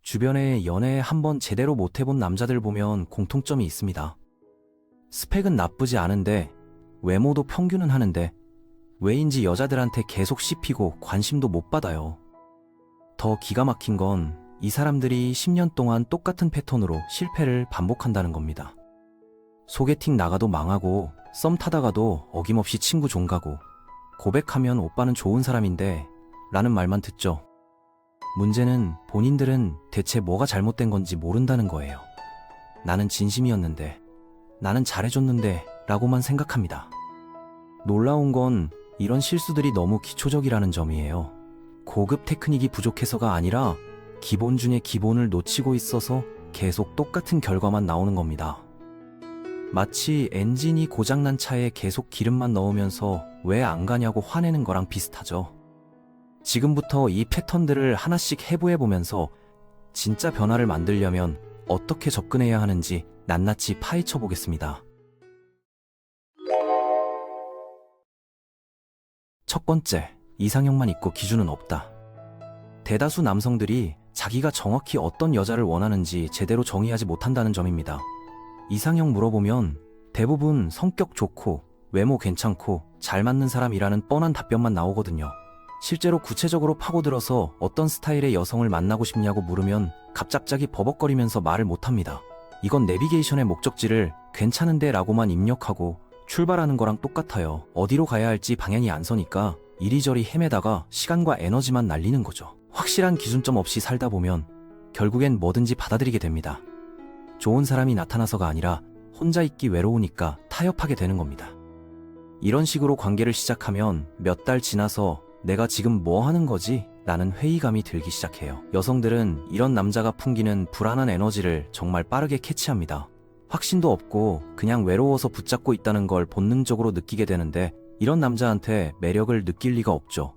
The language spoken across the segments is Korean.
주변에 연애 한번 제대로 못 해본 남자들 보면 공통점이 있습니다. 스펙은 나쁘지 않은데 외모도 평균은 하는데 왜인지 여자들한테 계속 씹히고 관심도 못 받아요. 더 기가 막힌 건 이 사람들이 10년 동안 똑같은 패턴으로 실패를 반복한다는 겁니다. 소개팅 나가도 망하고 썸 타다가도 어김없이 친구 종가고 고백하면 오빠는 좋은 사람인데 라는 말만 듣죠. 문제는 본인들은 대체 뭐가 잘못된 건지 모른다는 거예요. 나는 진심이었는데, 나는 잘해줬는데 라고만 생각합니다. 놀라운 건 이런 실수들이 너무 기초적이라는 점이에요. 고급 테크닉이 부족해서가 아니라 기본 중에 기본을 놓치고 있어서 계속 똑같은 결과만 나오는 겁니다. 마치 엔진이 고장난 차에 계속 기름만 넣으면서 왜 안 가냐고 화내는 거랑 비슷하죠. 지금부터 이 패턴들을 하나씩 해부해보면서 진짜 변화를 만들려면 어떻게 접근해야 하는지 낱낱이 파헤쳐 보겠습니다. 첫 번째, 이상형만 있고 기준은 없다. 대다수 남성들이 자기가 정확히 어떤 여자를 원하는지 제대로 정의하지 못한다는 점입니다. 이상형 물어보면 대부분 성격 좋고 외모 괜찮고 잘 맞는 사람이라는 뻔한 답변만 나오거든요. 실제로 구체적으로 파고들어서 어떤 스타일의 여성을 만나고 싶냐고 물으면 갑작자기 버벅거리면서 말을 못합니다. 이건 내비게이션의 목적지를 괜찮은데 라고만 입력하고 출발하는 거랑 똑같아요. 어디로 가야 할지 방향이 안 서니까 이리저리 헤매다가 시간과 에너지만 날리는 거죠. 확실한 기준점 없이 살다 보면 결국엔 뭐든지 받아들이게 됩니다. 좋은 사람이 나타나서가 아니라 혼자 있기 외로우니까 타협하게 되는 겁니다. 이런 식으로 관계를 시작하면 몇 달 지나서 내가 지금 뭐 하는 거지? 라는 회의감이 들기 시작해요. 여성들은 이런 남자가 풍기는 불안한 에너지를 정말 빠르게 캐치합니다. 확신도 없고 그냥 외로워서 붙잡고 있다는 걸 본능적으로 느끼게 되는데 이런 남자한테 매력을 느낄 리가 없죠.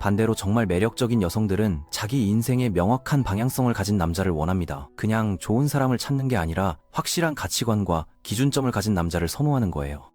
반대로 정말 매력적인 여성들은 자기 인생의 명확한 방향성을 가진 남자를 원합니다. 그냥 좋은 사람을 찾는 게 아니라 확실한 가치관과 기준점을 가진 남자를 선호하는 거예요.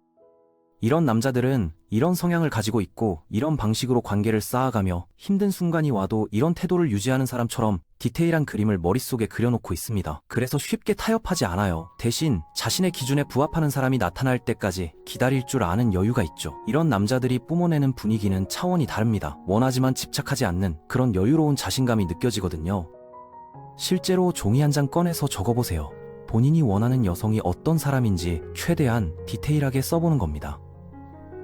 이런 남자들은 이런 성향을 가지고 있고 이런 방식으로 관계를 쌓아가며 힘든 순간이 와도 이런 태도를 유지하는 사람처럼 디테일한 그림을 머릿속에 그려놓고 있습니다. 그래서 쉽게 타협하지 않아요. 대신 자신의 기준에 부합하는 사람이 나타날 때까지 기다릴 줄 아는 여유가 있죠. 이런 남자들이 뿜어내는 분위기는 차원이 다릅니다. 원하지만 집착하지 않는 그런 여유로운 자신감이 느껴지거든요. 실제로 종이 한 장 꺼내서 적어보세요. 본인이 원하는 여성이 어떤 사람인지 최대한 디테일하게 써보는 겁니다.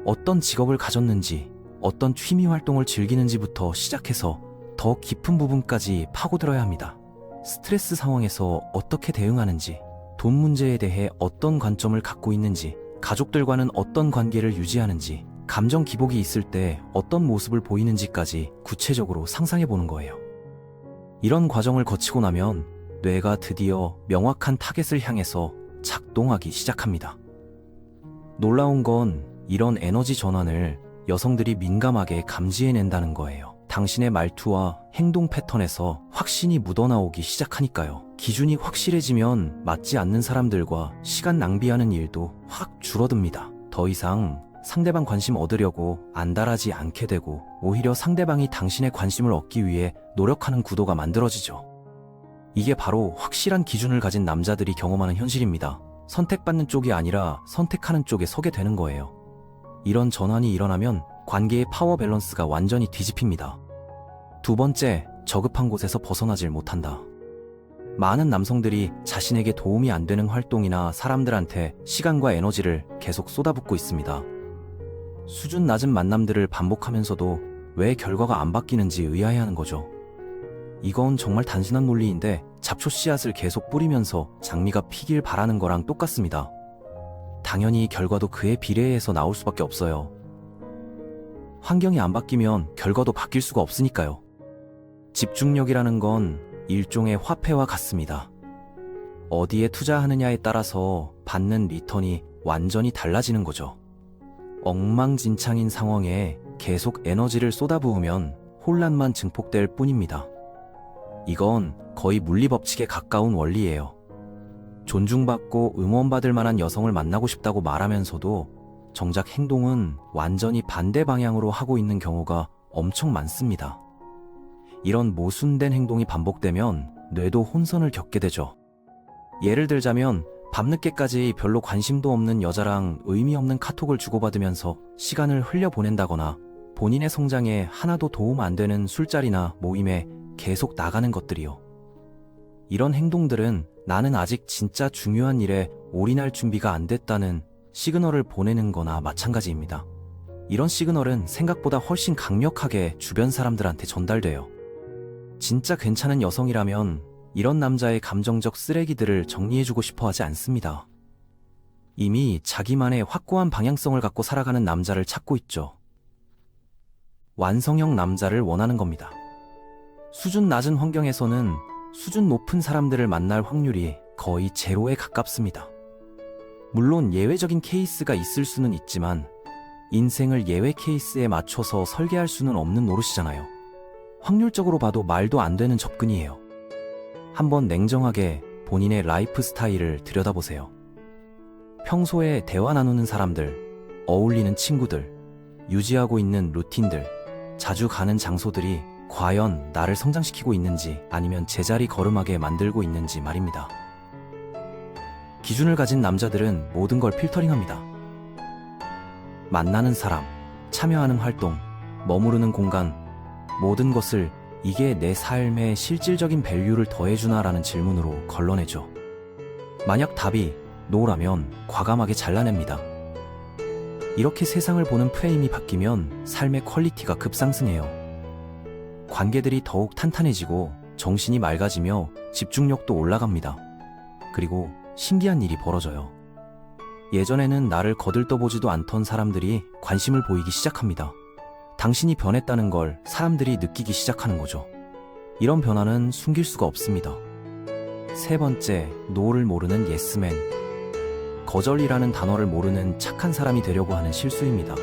어떤 직업을 가졌는지, 어떤 취미 활동을 즐기는지부터 시작해서 더 깊은 부분까지 파고들어야 합니다. 스트레스 상황에서 어떻게 대응하는지, 돈 문제에 대해 어떤 관점을 갖고 있는지, 가족들과는 어떤 관계를 유지하는지, 감정 기복이 있을 때 어떤 모습을 보이는지까지 구체적으로 상상해보는 거예요. 이런 과정을 거치고 나면 뇌가 드디어 명확한 타겟을 향해서 작동하기 시작합니다. 놀라운 건 이런 에너지 전환을 여성들이 민감하게 감지해낸다는 거예요. 당신의 말투와 행동 패턴에서 확신이 묻어나오기 시작하니까요. 기준이 확실해지면 맞지 않는 사람들과 시간 낭비하는 일도 확 줄어듭니다. 더 이상 상대방 관심 얻으려고 안달하지 않게 되고 오히려 상대방이 당신의 관심을 얻기 위해 노력하는 구도가 만들어지죠. 이게 바로 확실한 기준을 가진 남자들이 경험하는 현실입니다. 선택받는 쪽이 아니라 선택하는 쪽에 서게 되는 거예요. 이런 전환이 일어나면 관계의 파워 밸런스가 완전히 뒤집힙니다. 두 번째, 저급한 곳에서 벗어나질 못한다. 많은 남성들이 자신에게 도움이 안 되는 활동이나 사람들한테 시간과 에너지를 계속 쏟아붓고 있습니다. 수준 낮은 만남들을 반복하면서도 왜 결과가 안 바뀌는지 의아해하는 거죠. 이건 정말 단순한 논리인데 잡초 씨앗을 계속 뿌리면서 장미가 피길 바라는 거랑 똑같습니다. 당연히 결과도 그에 비례해서 나올 수밖에 없어요. 환경이 안 바뀌면 결과도 바뀔 수가 없으니까요. 집중력이라는 건 일종의 화폐와 같습니다. 어디에 투자하느냐에 따라서 받는 리턴이 완전히 달라지는 거죠. 엉망진창인 상황에 계속 에너지를 쏟아부으면 혼란만 증폭될 뿐입니다. 이건 거의 물리법칙에 가까운 원리예요. 존중받고 응원받을 만한 여성을 만나고 싶다고 말하면서도 정작 행동은 완전히 반대 방향으로 하고 있는 경우가 엄청 많습니다. 이런 모순된 행동이 반복되면 뇌도 혼선을 겪게 되죠. 예를 들자면 밤늦게까지 별로 관심도 없는 여자랑 의미 없는 카톡을 주고받으면서 시간을 흘려보낸다거나 본인의 성장에 하나도 도움 안 되는 술자리나 모임에 계속 나가는 것들이요. 이런 행동들은 나는 아직 진짜 중요한 일에 올인할 준비가 안 됐다는 시그널을 보내는 거나 마찬가지입니다. 이런 시그널은 생각보다 훨씬 강력하게 주변 사람들한테 전달돼요. 진짜 괜찮은 여성이라면 이런 남자의 감정적 쓰레기들을 정리해주고 싶어 하지 않습니다. 이미 자기만의 확고한 방향성을 갖고 살아가는 남자를 찾고 있죠. 완성형 남자를 원하는 겁니다. 수준 낮은 환경에서는 수준 높은 사람들을 만날 확률이 거의 제로에 가깝습니다. 물론 예외적인 케이스가 있을 수는 있지만 인생을 예외 케이스에 맞춰서 설계할 수는 없는 노릇이잖아요. 확률적으로 봐도 말도 안 되는 접근이에요. 한번 냉정하게 본인의 라이프 스타일을 들여다보세요. 평소에 대화 나누는 사람들, 어울리는 친구들, 유지하고 있는 루틴들, 자주 가는 장소들이 과연 나를 성장시키고 있는지 아니면 제자리 걸음하게 만들고 있는지 말입니다. 기준을 가진 남자들은 모든 걸 필터링합니다. 만나는 사람, 참여하는 활동, 머무르는 공간, 모든 것을 이게 내 삶에 실질적인 밸류를 더해주나라는 질문으로 걸러내죠. 만약 답이 노라면 과감하게 잘라냅니다. 이렇게 세상을 보는 프레임이 바뀌면 삶의 퀄리티가 급상승해요. 관계들이 더욱 탄탄해지고 정신이 맑아지며 집중력도 올라갑니다. 그리고 신기한 일이 벌어져요. 예전에는 나를 거들떠보지도 않던 사람들이 관심을 보이기 시작합니다. 당신이 변했다는 걸 사람들이 느끼기 시작하는 거죠. 이런 변화는 숨길 수가 없습니다. 세 번째, 노를 모르는 예스맨. 거절이라는 단어를 모르는 착한 사람이 되려고 하는 실수입니다.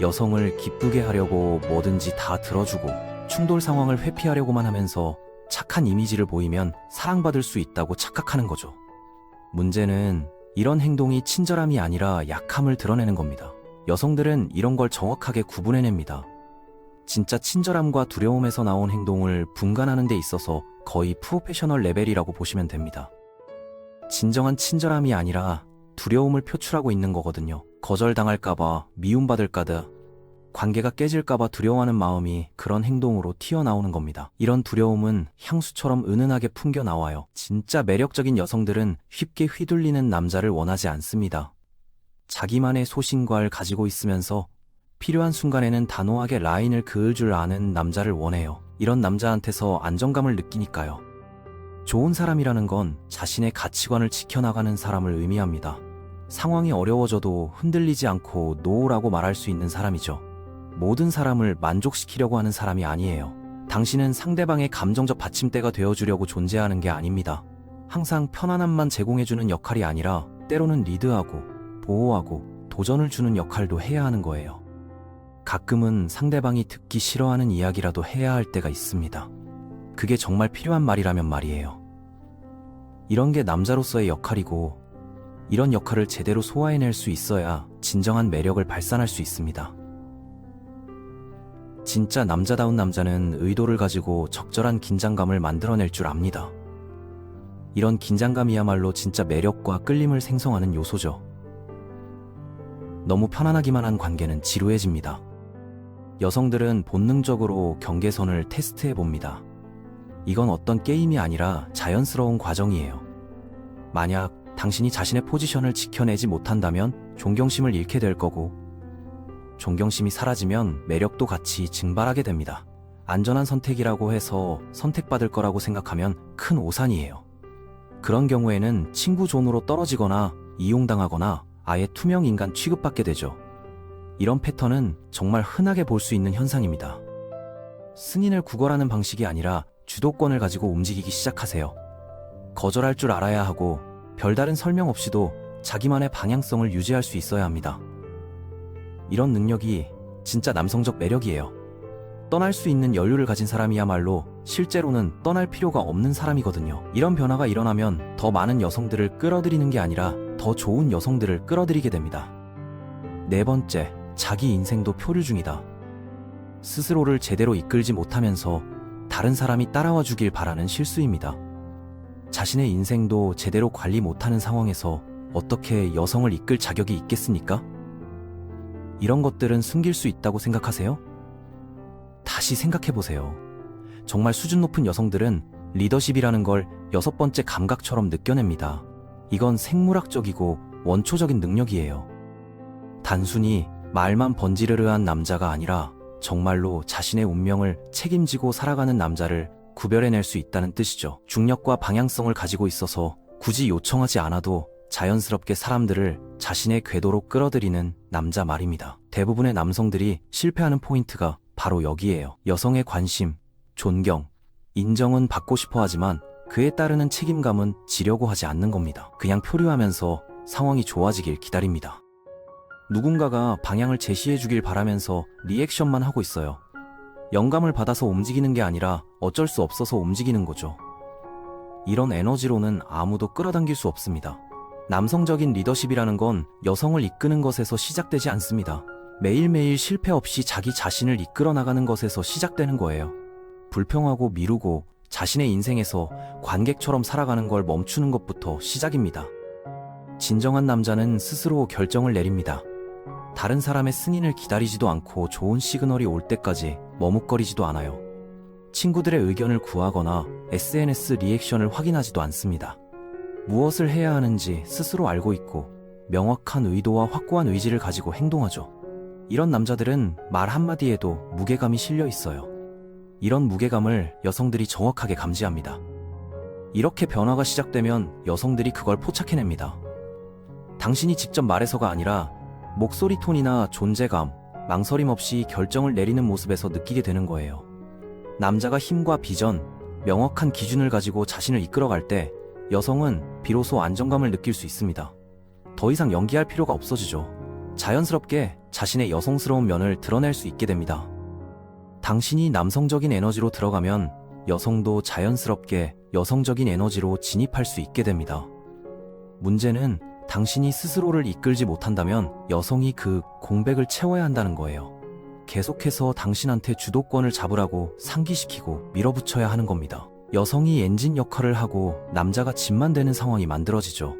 여성을 기쁘게 하려고 뭐든지 다 들어주고 충돌 상황을 회피하려고만 하면서 착한 이미지를 보이면 사랑받을 수 있다고 착각하는 거죠. 문제는 이런 행동이 친절함이 아니라 약함을 드러내는 겁니다. 여성들은 이런 걸 정확하게 구분해냅니다. 진짜 친절함과 두려움에서 나온 행동을 분간하는 데 있어서 거의 프로페셔널 레벨이라고 보시면 됩니다. 진정한 친절함이 아니라 두려움을 표출하고 있는 거거든요. 거절당할까봐, 미움받을까봐, 관계가 깨질까봐 두려워하는 마음이 그런 행동으로 튀어나오는 겁니다. 이런 두려움은 향수처럼 은은하게 풍겨나와요. 진짜 매력적인 여성들은 쉽게 휘둘리는 남자를 원하지 않습니다. 자기만의 소신과를 가지고 있으면서 필요한 순간에는 단호하게 라인을 그을 줄 아는 남자를 원해요. 이런 남자한테서 안정감을 느끼니까요. 좋은 사람이라는 건 자신의 가치관을 지켜나가는 사람을 의미합니다. 상황이 어려워져도 흔들리지 않고 노라고 말할 수 있는 사람이죠. 모든 사람을 만족시키려고 하는 사람이 아니에요. 당신은 상대방의 감정적 받침대가 되어주려고 존재하는 게 아닙니다. 항상 편안함만 제공해주는 역할이 아니라 때로는 리드하고 보호하고 도전을 주는 역할도 해야 하는 거예요. 가끔은 상대방이 듣기 싫어하는 이야기라도 해야 할 때가 있습니다. 그게 정말 필요한 말이라면 말이에요. 이런 게 남자로서의 역할이고 이런 역할을 제대로 소화해낼 수 있어야 진정한 매력을 발산할 수 있습니다. 진짜 남자다운 남자는 의도를 가지고 적절한 긴장감을 만들어낼 줄 압니다. 이런 긴장감이야말로 진짜 매력과 끌림을 생성하는 요소죠. 너무 편안하기만 한 관계는 지루해집니다. 여성들은 본능적으로 경계선을 테스트해봅니다. 이건 어떤 게임이 아니라 자연스러운 과정이에요. 만약 당신이 자신의 포지션을 지켜내지 못한다면 존경심을 잃게 될 거고, 존경심이 사라지면 매력도 같이 증발하게 됩니다. 안전한 선택이라고 해서 선택받을 거라고 생각하면 큰 오산이에요. 그런 경우에는 친구 존으로 떨어지거나 이용당하거나 아예 투명 인간 취급받게 되죠. 이런 패턴은 정말 흔하게 볼 수 있는 현상입니다. 승인을 구걸하는 방식이 아니라 주도권을 가지고 움직이기 시작하세요. 거절할 줄 알아야 하고 별다른 설명 없이도 자기만의 방향성을 유지할 수 있어야 합니다. 이런 능력이 진짜 남성적 매력이에요. 떠날 수 있는 여유를 가진 사람이야말로 실제로는 떠날 필요가 없는 사람이거든요. 이런 변화가 일어나면 더 많은 여성들을 끌어들이는 게 아니라 더 좋은 여성들을 끌어들이게 됩니다. 네 번째, 자기 인생도 표류 중이다. 스스로를 제대로 이끌지 못하면서 다른 사람이 따라와 주길 바라는 실수입니다. 자신의 인생도 제대로 관리 못하는 상황에서 어떻게 여성을 이끌 자격이 있겠습니까? 이런 것들은 숨길 수 있다고 생각하세요? 다시 생각해보세요. 정말 수준 높은 여성들은 리더십이라는 걸 6번째 감각처럼 느껴냅니다. 이건 생물학적이고 원초적인 능력이에요. 단순히 말만 번지르르한 남자가 아니라 정말로 자신의 운명을 책임지고 살아가는 남자를 구별해낼 수 있다는 뜻이죠. 중력과 방향성을 가지고 있어서 굳이 요청하지 않아도 자연스럽게 사람들을 자신의 궤도로 끌어들이는 남자 말입니다. 대부분의 남성들이 실패하는 포인트가 바로 여기에요. 여성의 관심, 존경, 인정은 받고 싶어 하지만 그에 따르는 책임감은 지려고 하지 않는 겁니다. 그냥 표류하면서 상황이 좋아지길 기다립니다. 누군가가 방향을 제시해 주길 바라면서 리액션만 하고 있어요. 영감을 받아서 움직이는 게 아니라 어쩔 수 없어서 움직이는 거죠. 이런 에너지로는 아무도 끌어당길 수 없습니다. 남성적인 리더십이라는 건 여성을 이끄는 것에서 시작되지 않습니다. 매일매일 실패 없이 자기 자신을 이끌어 나가는 것에서 시작되는 거예요. 불평하고 미루고 자신의 인생에서 관객처럼 살아가는 걸 멈추는 것부터 시작입니다. 진정한 남자는 스스로 결정을 내립니다. 다른 사람의 승인을 기다리지도 않고 좋은 시그널이 올 때까지 머뭇거리지도 않아요. 친구들의 의견을 구하거나 SNS 리액션을 확인하지도 않습니다. 무엇을 해야 하는지 스스로 알고 있고 명확한 의도와 확고한 의지를 가지고 행동하죠. 이런 남자들은 말 한마디에도 무게감이 실려 있어요. 이런 무게감을 여성들이 정확하게 감지합니다. 이렇게 변화가 시작되면 여성들이 그걸 포착해냅니다. 당신이 직접 말해서가 아니라 목소리 톤이나 존재감, 망설임 없이 결정을 내리는 모습에서 느끼게 되는 거예요. 남자가 힘과 비전, 명확한 기준을 가지고 자신을 이끌어갈 때 여성은 비로소 안정감을 느낄 수 있습니다. 더 이상 연기할 필요가 없어지죠. 자연스럽게 자신의 여성스러운 면을 드러낼 수 있게 됩니다. 당신이 남성적인 에너지로 들어가면 여성도 자연스럽게 여성적인 에너지로 진입할 수 있게 됩니다. 문제는 당신이 스스로를 이끌지 못한다면 여성이 그 공백을 채워야 한다는 거예요. 계속해서 당신한테 주도권을 잡으라고 상기시키고 밀어붙여야 하는 겁니다. 여성이 엔진 역할을 하고 남자가 짐만 되는 상황이 만들어지죠.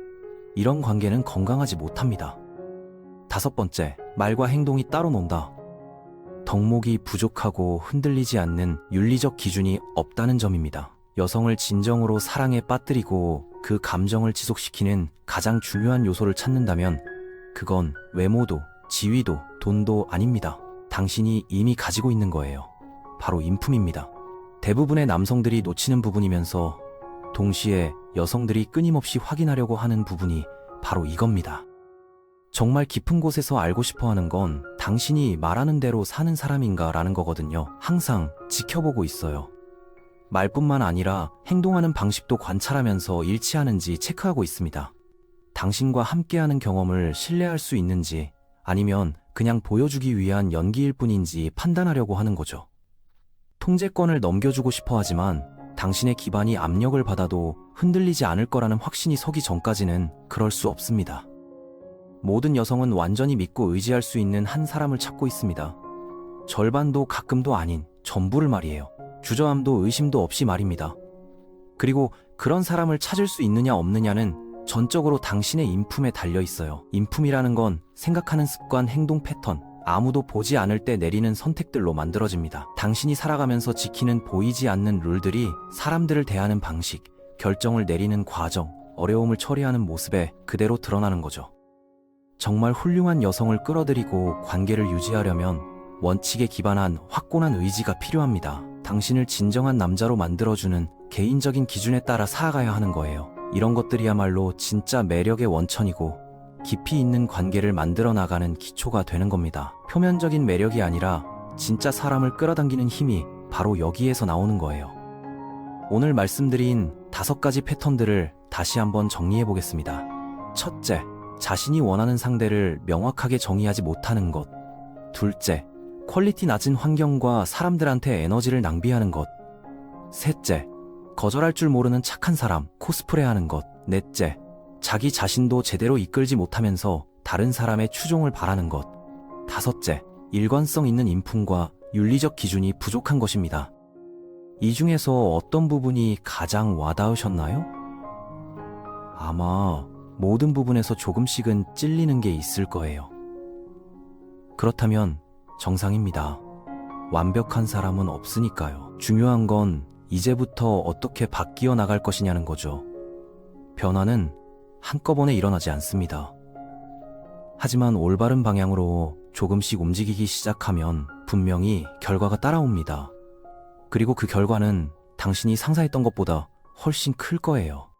이런 관계는 건강하지 못합니다. 5번째, 말과 행동이 따로 논다. 덕목이 부족하고 흔들리지 않는 윤리적 기준이 없다는 점입니다. 여성을 진정으로 사랑에 빠뜨리고 그 감정을 지속시키는 가장 중요한 요소를 찾는다면 그건 외모도, 지위도, 돈도 아닙니다. 당신이 이미 가지고 있는 거예요. 바로 인품입니다. 대부분의 남성들이 놓치는 부분이면서 동시에 여성들이 끊임없이 확인하려고 하는 부분이 바로 이겁니다. 정말 깊은 곳에서 알고 싶어 하는 건 당신이 말하는 대로 사는 사람인가 라는 거거든요. 항상 지켜보고 있어요. 말뿐만 아니라 행동하는 방식도 관찰하면서 일치하는지 체크하고 있습니다. 당신과 함께하는 경험을 신뢰할 수 있는지 아니면 그냥 보여주기 위한 연기일 뿐인지 판단하려고 하는 거죠. 통제권을 넘겨주고 싶어 하지만 당신의 기반이 압력을 받아도 흔들리지 않을 거라는 확신이 서기 전까지는 그럴 수 없습니다. 모든 여성은 완전히 믿고 의지할 수 있는 한 사람을 찾고 있습니다. 절반도 가끔도 아닌 전부를 말이에요. 주저함도 의심도 없이 말입니다. 그리고 그런 사람을 찾을 수 있느냐 없느냐는 전적으로 당신의 인품에 달려 있어요. 인품이라는 건 생각하는 습관, 행동 패턴, 아무도 보지 않을 때 내리는 선택들로 만들어집니다. 당신이 살아가면서 지키는 보이지 않는 룰들이 사람들을 대하는 방식, 결정을 내리는 과정, 어려움을 처리하는 모습에 그대로 드러나는 거죠. 정말 훌륭한 여성을 끌어들이고 관계를 유지하려면 원칙에 기반한 확고한 의지가 필요합니다. 당신을 진정한 남자로 만들어주는 개인적인 기준에 따라 살아가야 하는 거예요. 이런 것들이야말로 진짜 매력의 원천이고 깊이 있는 관계를 만들어 나가는 기초가 되는 겁니다. 표면적인 매력이 아니라 진짜 사람을 끌어당기는 힘이 바로 여기에서 나오는 거예요. 오늘 말씀드린 5가지 패턴들을 다시 한번 정리해 보겠습니다. 첫째, 자신이 원하는 상대를 명확하게 정의하지 못하는 것. 둘째, 퀄리티 낮은 환경과 사람들한테 에너지를 낭비하는 것. 셋째, 거절할 줄 모르는 착한 사람, 코스프레하는 것. 넷째, 자기 자신도 제대로 이끌지 못하면서 다른 사람의 추종을 바라는 것. 다섯째, 일관성 있는 인품과 윤리적 기준이 부족한 것입니다. 이 중에서 어떤 부분이 가장 와닿으셨나요? 아마 모든 부분에서 조금씩은 찔리는 게 있을 거예요. 그렇다면 정상입니다. 완벽한 사람은 없으니까요. 중요한 건 이제부터 어떻게 바뀌어 나갈 것이냐는 거죠. 변화는 한꺼번에 일어나지 않습니다. 하지만 올바른 방향으로 조금씩 움직이기 시작하면 분명히 결과가 따라옵니다. 그리고 그 결과는 당신이 상상했던 것보다 훨씬 클 거예요.